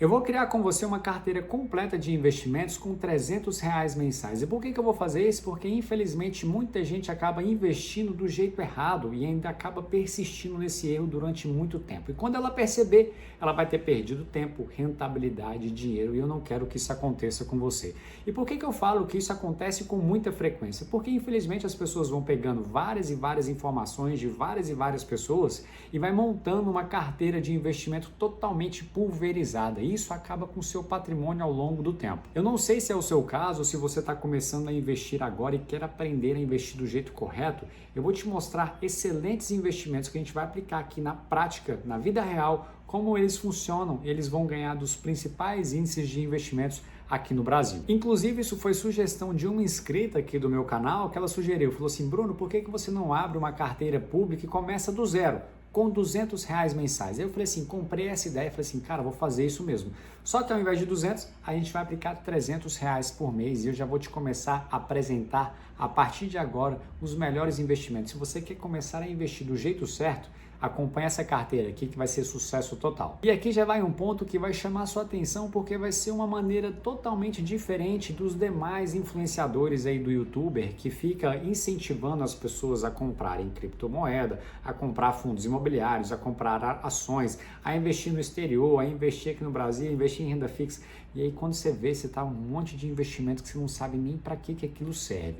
Eu vou criar com você uma carteira completa de investimentos com R$ 300 mensais. E por que eu vou fazer isso? Porque infelizmente muita gente acaba investindo do jeito errado e ainda acaba persistindo nesse erro durante muito tempo. E quando ela perceber, ela vai ter perdido tempo, rentabilidade, dinheiro, e eu não quero que isso aconteça com você. E por que eu falo que isso acontece com muita frequência? Porque infelizmente as pessoas vão pegando várias e várias informações de várias e várias pessoas e vai montando uma carteira de investimento totalmente pulverizada. Isso acaba com o seu patrimônio ao longo do tempo. Eu não sei se é o seu caso ou se você está começando a investir agora e quer aprender a investir do jeito correto. Eu vou te mostrar excelentes investimentos que a gente vai aplicar aqui na prática, na vida real, como eles funcionam. Eles vão ganhar dos principais índices de investimentos aqui no Brasil. Inclusive, isso foi sugestão de uma inscrita aqui do meu canal, que ela sugeriu, falou assim: Bruno, por que você não abre uma carteira pública e começa do zero? Com R$ 200 mensais. Aí eu falei assim, comprei essa ideia, falei assim, cara, vou fazer isso mesmo. Só que ao invés de 200, a gente vai aplicar R$ 300 por mês e eu já vou te começar a apresentar a partir de agora os melhores investimentos. Se você quer começar a investir do jeito certo, acompanha essa carteira aqui que vai ser sucesso total. E aqui já vai um ponto que vai chamar a sua atenção porque vai ser uma maneira totalmente diferente dos demais influenciadores aí do YouTuber que fica incentivando as pessoas a comprarem criptomoeda, a comprar fundos imobiliários, a comprar ações, a investir no exterior, a investir aqui no Brasil, a investir em renda fixa. E aí quando você vê, você tá um monte de investimento que você não sabe nem para que aquilo serve.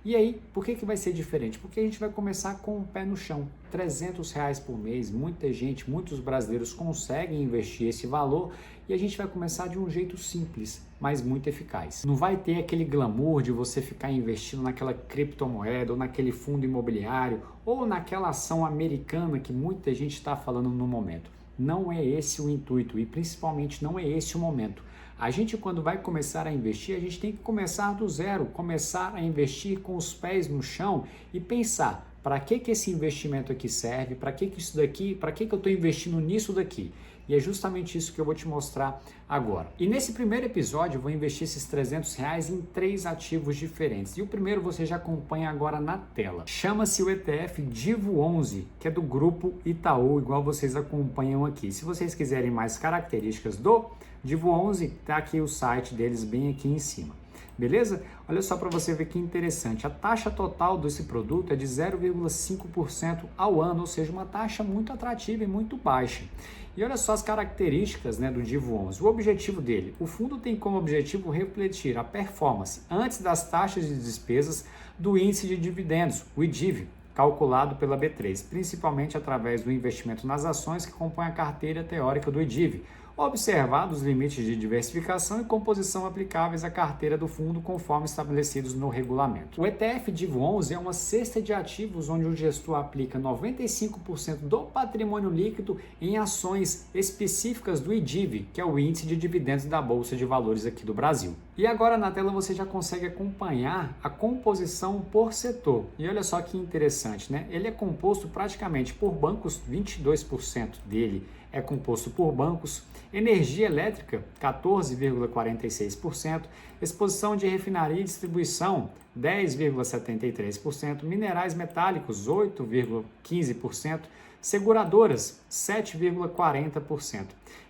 E aí, por que vai ser diferente? Porque a gente vai começar com o pé no chão, R$ 300 por mês. Muita gente, muitos brasileiros conseguem investir esse valor e a gente vai começar de um jeito simples, mas muito eficaz. Não vai ter aquele glamour de você ficar investindo naquela criptomoeda ou naquele fundo imobiliário ou naquela ação americana que muita gente está falando no momento. Não é esse o intuito e principalmente não é esse o momento. A gente, quando vai começar a investir, a gente tem que começar do zero, começar a investir com os pés no chão e pensar, para que esse investimento aqui serve, para que isso daqui, para que eu estou investindo nisso daqui? E é justamente isso que eu vou te mostrar agora. E nesse primeiro episódio eu vou investir esses R$ 300 em 3 ativos diferentes. E o primeiro você já acompanha agora na tela. Chama-se o ETF Divo11, que é do grupo Itaú, igual vocês acompanham aqui. Se vocês quiserem mais características do Divo11, tá aqui o site deles bem aqui em cima. Beleza? Olha só para você ver que interessante. A taxa total desse produto é de 0,5% ao ano, ou seja, uma taxa muito atrativa e muito baixa. E olha só as características, né, do Divo11. O objetivo dele. O fundo tem como objetivo refletir a performance antes das taxas de despesas do índice de dividendos, o IDIV, calculado pela B3, principalmente através do investimento nas ações que compõem a carteira teórica do IDIV, observados os limites de diversificação e composição aplicáveis à carteira do fundo conforme estabelecidos no regulamento. O ETF Divo11 é uma cesta de ativos onde o gestor aplica 95% do patrimônio líquido em ações específicas do IDIV, que é o índice de dividendos da Bolsa de Valores aqui do Brasil. E agora na tela você já consegue acompanhar a composição por setor. E olha só que interessante, né? Ele é composto praticamente por bancos, 22% dele é composto por bancos, energia elétrica, 14,46%, exposição de refinaria e distribuição, 10,73%, minerais metálicos, 8,15%, seguradoras, 7,40%.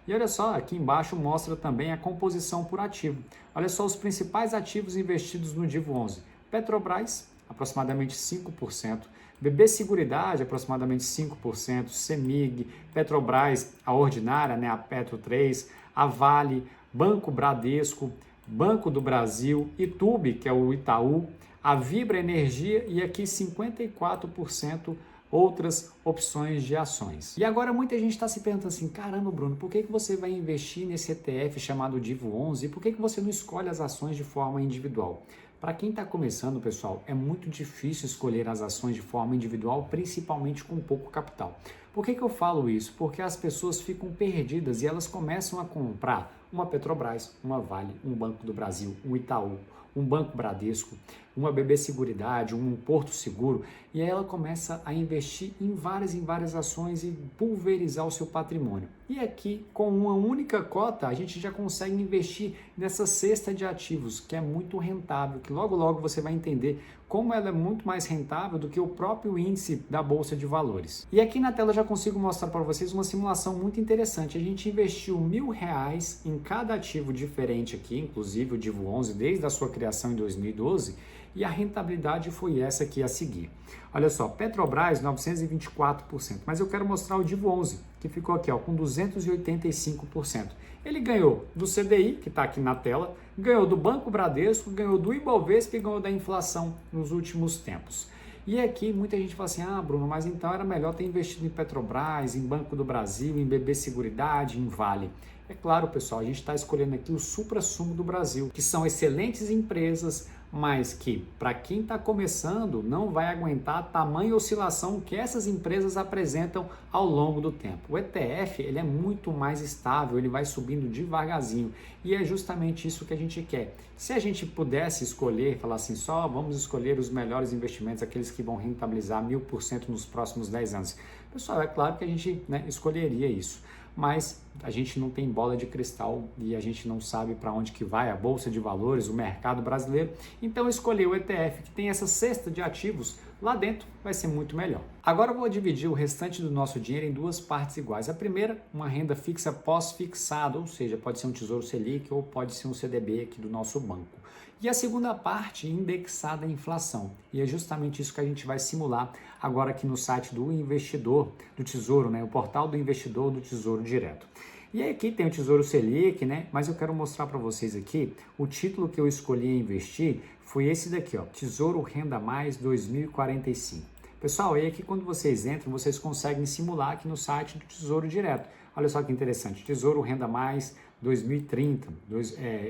E olha só, aqui embaixo mostra também a composição por ativo. Olha só os principais ativos investidos no Divo11. Petrobras, aproximadamente 5%, BB Seguridade, aproximadamente 5%, CEMIG, Petrobras, a ordinária, né, a Petro 3, a Vale, Banco Bradesco, Banco do Brasil, Itube, que é o Itaú, a Vibra Energia e aqui 54% outras opções de ações. E agora muita gente está se perguntando assim, caramba Bruno, por que você vai investir nesse ETF chamado Divo11 e por que você não escolhe as ações de forma individual? Para quem está começando, pessoal, é muito difícil escolher as ações de forma individual, principalmente com pouco capital. Por que eu falo isso? Porque as pessoas ficam perdidas e elas começam a comprar uma Petrobras, uma Vale, um Banco do Brasil, um Itaú, um Banco Bradesco, uma BB Seguridade, um Porto Seguro, e aí ela começa a investir em várias ações e pulverizar o seu patrimônio. E aqui, com uma única cota, a gente já consegue investir nessa cesta de ativos, que é muito rentável, que logo você vai entender como ela é muito mais rentável do que o próprio índice da Bolsa de Valores. E aqui na tela eu já consigo mostrar para vocês uma simulação muito interessante. A gente investiu R$ 1.000 em cada ativo diferente aqui, inclusive o Divo 11, desde a sua criação em 2012, e a rentabilidade foi essa aqui a seguir. Olha só, Petrobras 924%, mas eu quero mostrar o Divo 11, que ficou aqui ó, com 285%. Ele ganhou do CDI, que está aqui na tela, ganhou do Banco Bradesco, ganhou do Ibovespa e ganhou da inflação nos últimos tempos. E aqui muita gente fala assim, ah Bruno, mas então era melhor ter investido em Petrobras, em Banco do Brasil, em BB Seguridade, em Vale. É claro, pessoal, a gente está escolhendo aqui o suprassumo do Brasil, que são excelentes empresas, mas que, para quem está começando, não vai aguentar a tamanha oscilação que essas empresas apresentam ao longo do tempo. O ETF, ele é muito mais estável, ele vai subindo devagarzinho, e é justamente isso que a gente quer. Se a gente pudesse escolher, falar assim, só vamos escolher os melhores investimentos, aqueles que vão rentabilizar 1000% nos próximos 10 anos. Pessoal, é claro que a gente escolheria isso. Mas a gente não tem bola de cristal e a gente não sabe para onde que vai a Bolsa de Valores, o mercado brasileiro. Então escolher o ETF, que tem essa cesta de ativos lá dentro, vai ser muito melhor. Agora eu vou dividir o restante do nosso dinheiro em duas partes iguais. A primeira, uma renda fixa pós-fixada, ou seja, pode ser um Tesouro Selic ou pode ser um CDB aqui do nosso banco. E a segunda parte, indexada à inflação. E é justamente isso que a gente vai simular agora aqui no site do investidor do Tesouro, o portal do investidor do Tesouro Direto. E aqui tem o Tesouro Selic, mas eu quero mostrar para vocês aqui, o título que eu escolhi investir foi esse daqui, ó, Tesouro Renda Mais 2045. Pessoal, e aqui quando vocês entram, vocês conseguem simular aqui no site do Tesouro Direto. Olha só que interessante, Tesouro Renda Mais 2030,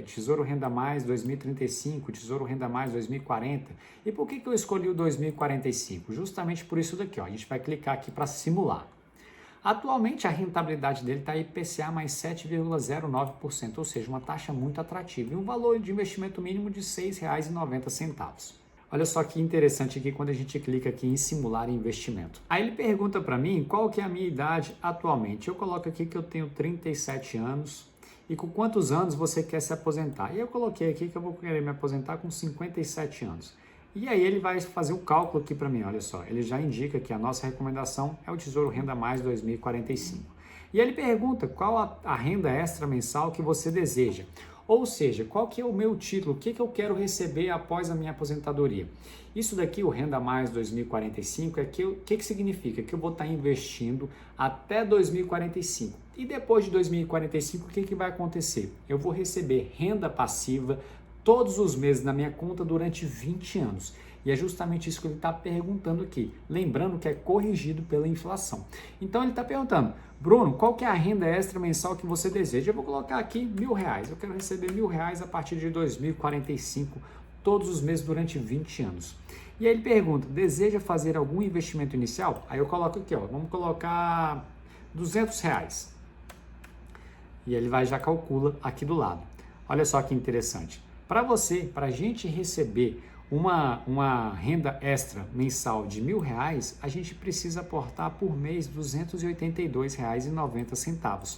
Tesouro Renda Mais 2035, Tesouro Renda Mais 2040. E por que eu escolhi o 2045? Justamente por isso daqui, ó. A gente vai clicar aqui para simular. Atualmente a rentabilidade dele está IPCA mais 7,09%, ou seja, uma taxa muito atrativa e um valor de investimento mínimo de R$ 6,90. Olha só que interessante aqui quando a gente clica aqui em simular investimento. Aí ele pergunta para mim qual que é a minha idade atualmente. Eu coloco aqui que eu tenho 37 anos. E com quantos anos você quer se aposentar? E eu coloquei aqui que eu vou querer me aposentar com 57 anos. E aí ele vai fazer o cálculo aqui para mim, olha só. Ele já indica que a nossa recomendação é o Tesouro Renda Mais 2045. E ele pergunta qual a renda extra mensal que você deseja. Ou seja, qual que é o meu título, o que eu quero receber após a minha aposentadoria. Isso daqui, o Renda Mais 2045, o que significa? Que eu vou estar investindo até 2045. E depois de 2045, o que vai acontecer? Eu vou receber renda passiva todos os meses na minha conta durante 20 anos. E é justamente isso que ele está perguntando aqui. Lembrando que é corrigido pela inflação. Então ele está perguntando, Bruno, qual que é a renda extra mensal que você deseja? Eu vou colocar aqui R$ 1.000. Eu quero receber R$ 1.000 a partir de 2045, todos os meses durante 20 anos. E aí ele pergunta, deseja fazer algum investimento inicial? Aí eu coloco aqui, ó, vamos colocar R$ 200. E ele vai já calcula aqui do lado. Olha só que interessante. Para a gente receber uma renda extra mensal de R$ 1.000, a gente precisa aportar por mês R$ 282,90.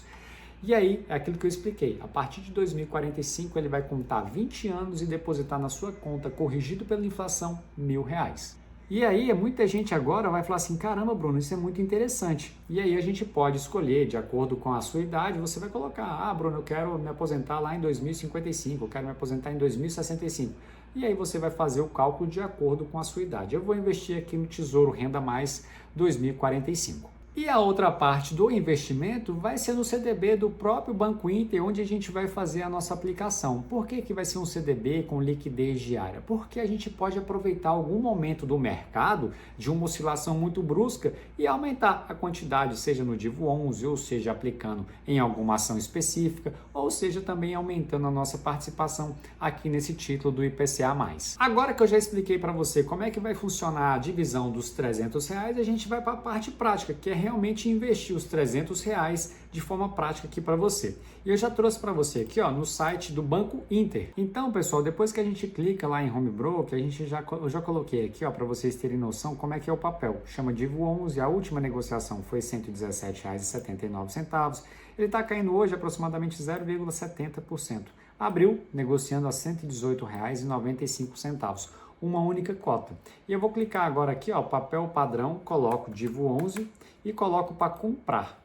E aí, é aquilo que eu expliquei, a partir de 2045 ele vai contar 20 anos e depositar na sua conta, corrigido pela inflação, R$ 1.000. E aí, muita gente agora vai falar assim, caramba Bruno, isso é muito interessante. E aí a gente pode escolher, de acordo com a sua idade, você vai colocar, Bruno, eu quero me aposentar lá em 2055, eu quero me aposentar em 2065. E aí você vai fazer o cálculo de acordo com a sua idade. Eu vou investir aqui no Tesouro Renda Mais 2045. E a outra parte do investimento vai ser no CDB do próprio Banco Inter, onde a gente vai fazer a nossa aplicação. Por que vai ser um CDB com liquidez diária? Porque a gente pode aproveitar algum momento do mercado de uma oscilação muito brusca e aumentar a quantidade, seja no Divo 11, ou seja, aplicando em alguma ação específica, ou seja, também aumentando a nossa participação aqui nesse título do IPCA+. Agora que eu já expliquei para você como é que vai funcionar a divisão dos R$300, a gente vai para a parte prática, que é realmente investir os R$300 de forma prática aqui para você. E eu já trouxe para você aqui, ó, no site do Banco Inter. Então, pessoal, depois que a gente clica lá em Home Broker, eu já coloquei aqui, ó, para vocês terem noção como é que é o papel. Chama Divo 11, a última negociação foi R$ 117,79. Ele está caindo hoje aproximadamente 0,70%. Abriu negociando a R$ 118,95. uma única cota. E eu vou clicar agora aqui, ó, papel padrão, coloco Divo 11 e coloco para comprar.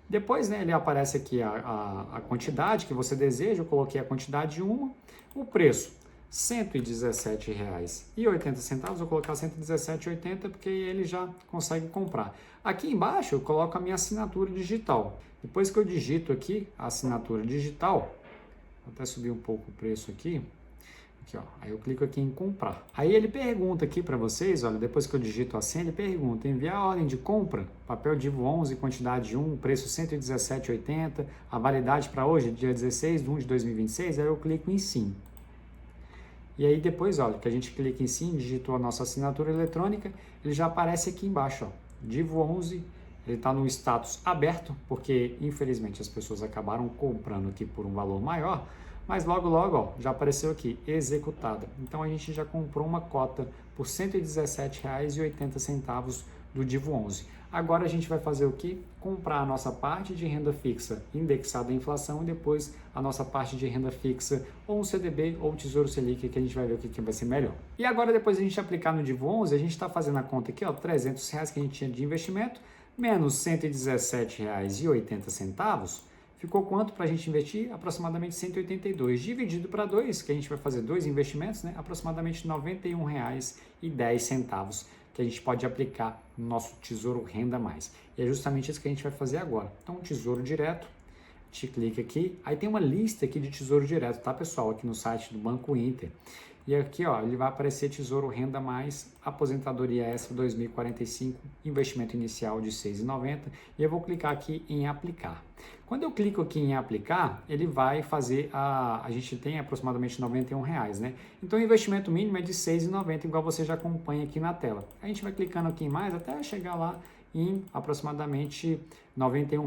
Depois, né, ele aparece aqui a quantidade que você deseja, eu coloquei a quantidade de uma, o preço, R$ 117,80, vou colocar R$ 117,80 porque ele já consegue comprar. Aqui embaixo eu coloco a minha assinatura digital. Depois que eu digito aqui a assinatura digital, vou até subir um pouco o preço aqui, ó, aí eu clico aqui em comprar. Aí ele pergunta aqui para vocês, olha, depois que eu digito a senha, ele pergunta, enviar a ordem de compra, papel Divo 11, quantidade 1, preço R$ 117,80, a validade para hoje, dia 16/1/2026, aí eu clico em sim. E aí depois, olha, que a gente clica em sim, digitou a nossa assinatura eletrônica, ele já aparece aqui embaixo, ó, Divo 11, ele está no status aberto, porque infelizmente as pessoas acabaram comprando aqui por um valor maior, mas logo, ó, já apareceu aqui, executada. Então a gente já comprou uma cota por R$ 117,80 do Divo 11. Agora a gente vai fazer o quê? Comprar a nossa parte de renda fixa indexada à inflação e depois a nossa parte de renda fixa ou um CDB ou Tesouro Selic, que a gente vai ver o que vai ser melhor. E agora depois a gente aplicar no Divo 11, a gente está fazendo a conta aqui, ó, R$300 que a gente tinha de investimento, menos R$ 117,80, ficou quanto para a gente investir? Aproximadamente 182, dividido para 2, que a gente vai fazer 2 investimentos, né? Aproximadamente R$ 91,10, que a gente pode aplicar no nosso Tesouro Renda Mais. E é justamente isso que a gente vai fazer agora. Então, Tesouro Direto, a gente clica aqui, aí tem uma lista aqui de Tesouro Direto, tá, pessoal? Aqui no site do Banco Inter. E aqui, ó, ele vai aparecer Tesouro Renda Mais, Aposentadoria Extra 2045, investimento inicial de R$ 6,90, e eu vou clicar aqui em aplicar. Quando eu clico aqui em aplicar, ele vai fazer a gente tem aproximadamente R$ 91, né? Então o investimento mínimo é de R$ 6,90, igual você já acompanha aqui na tela. A gente vai clicando aqui em mais até chegar lá em aproximadamente R$ 91.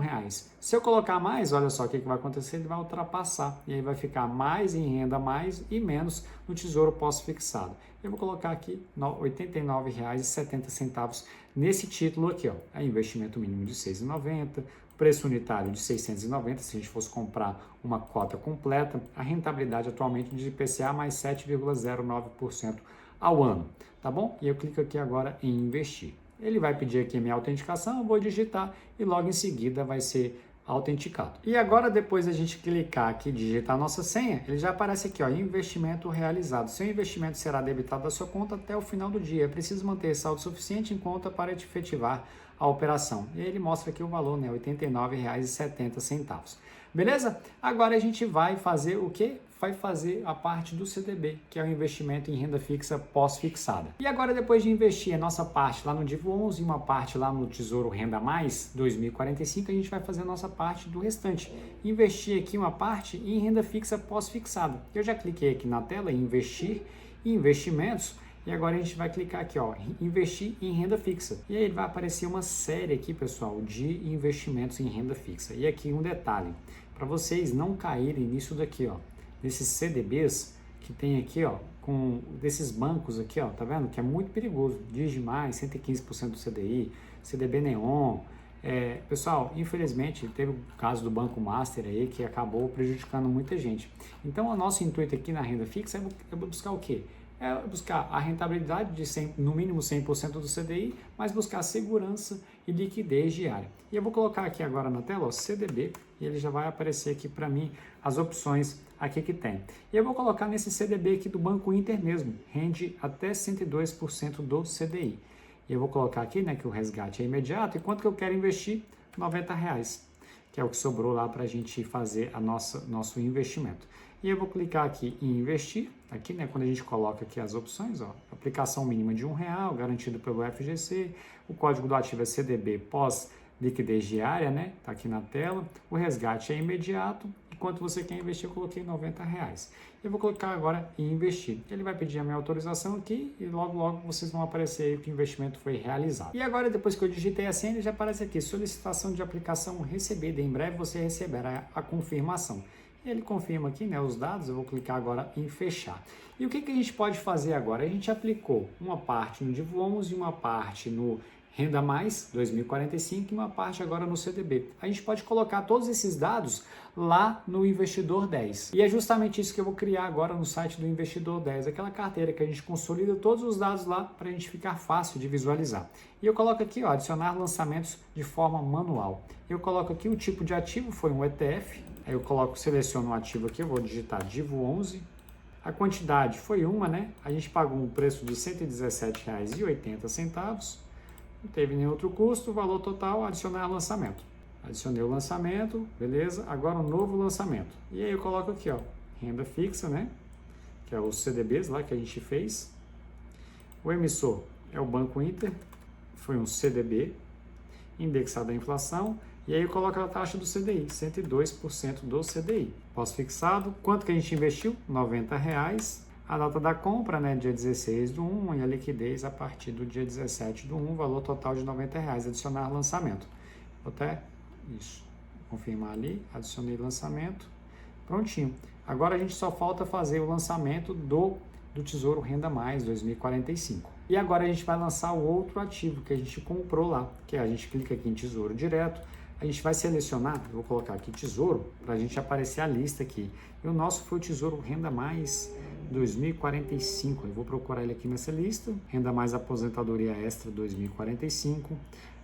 Se eu colocar mais, olha só o que vai acontecer, ele vai ultrapassar, e aí vai ficar mais em renda mais e menos no Tesouro Pós-Fixado. Eu vou colocar aqui R$ 89,70 nesse título aqui, ó, é investimento mínimo de R$ 6,90, preço unitário de R$ 690, se a gente fosse comprar uma cota completa, a rentabilidade atualmente de IPCA mais 7,09% ao ano, tá bom? E eu clico aqui agora em investir. Ele vai pedir aqui a minha autenticação, eu vou digitar e logo em seguida vai ser autenticado. E agora, depois da gente clicar aqui e digitar a nossa senha, ele já aparece aqui, ó, investimento realizado. Seu investimento será debitado da sua conta até o final do dia. É preciso manter saldo suficiente em conta para efetivar a operação. E ele mostra aqui o valor, né, R$ 89,70. Beleza? Agora a gente vai fazer o quê? Vai fazer a parte do CDB, que é o investimento em renda fixa pós-fixada. E agora, depois de investir a nossa parte lá no Divo 11 e uma parte lá no Tesouro Renda Mais 2045, a gente vai fazer a nossa parte do restante. Investir aqui uma parte em renda fixa pós-fixada. Eu já cliquei aqui na tela em investir e investimentos. E agora a gente vai clicar aqui, ó, investir em renda fixa. E aí vai aparecer uma série aqui, pessoal, de investimentos em renda fixa. E aqui um detalhe, para vocês não caírem nisso daqui, ó, desses CDBs que tem aqui, ó, com desses bancos aqui, ó, tá vendo? Que é muito perigoso. Digimais, 115% do CDI, CDB Neon. Pessoal, infelizmente, teve o caso do Banco Master aí que acabou prejudicando muita gente. Então, o nosso intuito aqui na renda fixa é buscar o quê? É buscar a rentabilidade de 100, no mínimo 100% do CDI, mas buscar segurança e liquidez diária. E eu vou colocar aqui agora na tela, ó, CDB, e ele já vai aparecer aqui para mim as opções aqui que tem. E eu vou colocar nesse CDB aqui do Banco Inter mesmo, rende até 102% do CDI. E eu vou colocar aqui, né, que o resgate é imediato, e quanto que eu quero investir? R$ 90, que é o que sobrou lá para a gente fazer nosso investimento. E eu vou clicar aqui em investir, aqui, né, quando a gente coloca aqui as opções, ó, aplicação mínima de R$ 1,00, garantido pelo FGC, o código do ativo é CDB pós liquidez diária, né, tá aqui na tela, o resgate é imediato, e quanto você quer investir, eu coloquei R$ 90. Eu vou colocar agora em investir. Ele vai pedir a minha autorização aqui e logo vocês vão aparecer aí que o investimento foi realizado. E agora, depois que eu digitei a senha, ele já aparece aqui, solicitação de aplicação recebida. Em breve você receberá a confirmação. Ele confirma aqui, né, os dados, eu vou clicar agora em fechar. E o que a gente pode fazer agora? A gente aplicou uma parte no Divo 11 e uma parte no Renda Mais 2045 e uma parte agora no CDB. A gente pode colocar todos esses dados lá no Investidor 10. E é justamente isso que eu vou criar agora no site do Investidor 10, aquela carteira que a gente consolida todos os dados lá para a gente ficar fácil de visualizar. E eu coloco aqui, ó, adicionar lançamentos de forma manual. Eu coloco aqui o tipo de ativo, foi um ETF. Aí eu seleciono um ativo aqui, eu vou digitar Divo 11. A quantidade foi uma, né? A gente pagou um preço de R$ 117,80. Não teve nenhum outro custo, valor total, adicionar lançamento. Adicionei o lançamento, beleza? Agora um novo lançamento. E aí eu coloco aqui, ó, renda fixa, né? Que é os CDBs lá que a gente fez. O emissor é o Banco Inter, foi um CDB, indexado à inflação. E aí eu coloco a taxa do CDI, 102% do CDI. Pós-fixado, quanto que a gente investiu? R$ 90. A data da compra, né, dia 16/1, e a liquidez a partir do dia 17/1, valor total de R$ 90, adicionar lançamento. Vou até, isso, confirmar ali, adicionei lançamento, prontinho. Agora a gente só falta fazer o lançamento do Tesouro Renda Mais 2045. E agora a gente vai lançar o outro ativo que a gente comprou lá, que a gente clica aqui em Tesouro Direto, a gente vai selecionar, eu vou colocar aqui Tesouro, para a gente aparecer a lista aqui. E o nosso foi o Tesouro Renda Mais 2045. Eu vou procurar ele aqui nessa lista. Renda Mais Aposentadoria Extra 2045.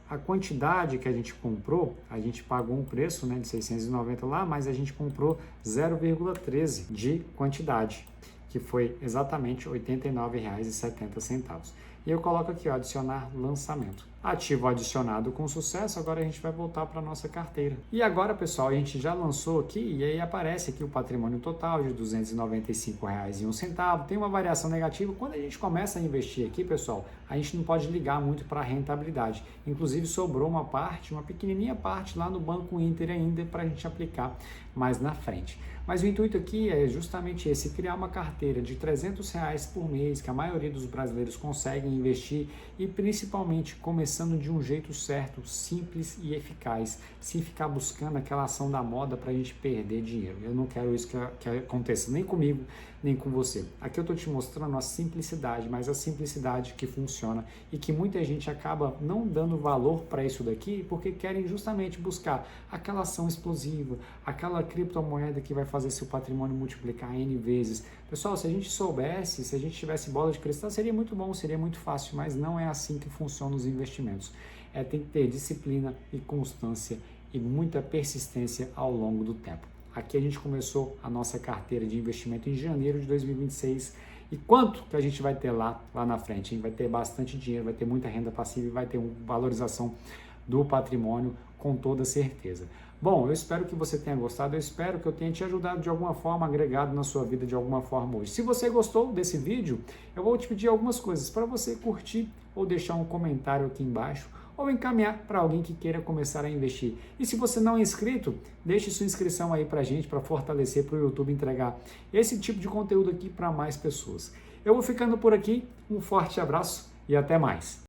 A quantidade que a gente comprou, a gente pagou um preço, né, de 690 lá, mas a gente comprou 0,13 de quantidade, que foi exatamente R$ 89,70. E eu coloco aqui, ó, adicionar lançamento. Ativo adicionado com sucesso, agora a gente vai voltar para a nossa carteira. E agora, pessoal, a gente já lançou aqui e aí aparece aqui o patrimônio total de R$ 295,01. Tem uma variação negativa. Quando a gente começa a investir aqui, pessoal, a gente não pode ligar muito para a rentabilidade. Inclusive, sobrou uma parte, uma pequenininha parte lá no Banco Inter ainda para a gente aplicar mais na frente. Mas o intuito aqui é justamente esse, criar uma carteira de R$ 300 por mês, que a maioria dos brasileiros conseguem investir e principalmente começando de um jeito certo, simples e eficaz, sem ficar buscando aquela ação da moda para a gente perder dinheiro. Eu não quero isso que aconteça nem comigo, nem com você. Aqui eu estou te mostrando a simplicidade, mas a simplicidade que funciona e que muita gente acaba não dando valor para isso daqui porque querem justamente buscar aquela ação explosiva, aquela criptomoeda que vai fazer seu patrimônio multiplicar N vezes. Pessoal, se a gente soubesse, se a gente tivesse bola de cristal, seria muito bom, seria muito fácil, mas não é assim que funcionam os investimentos. Tem que ter disciplina e constância e muita persistência ao longo do tempo. Aqui a gente começou a nossa carteira de investimento em janeiro de 2026. E quanto que a gente vai ter lá na frente? A gente vai ter bastante dinheiro, vai ter muita renda passiva e vai ter uma valorização do patrimônio com toda certeza. Bom, eu espero que você tenha gostado, eu espero que eu tenha te ajudado de alguma forma, agregado na sua vida de alguma forma hoje. Se você gostou desse vídeo, eu vou te pedir algumas coisas para você curtir ou deixar um comentário aqui embaixo ou encaminhar para alguém que queira começar a investir. E se você não é inscrito, deixe sua inscrição aí para a gente, para fortalecer, para o YouTube entregar esse tipo de conteúdo aqui para mais pessoas. Eu vou ficando por aqui, um forte abraço e até mais.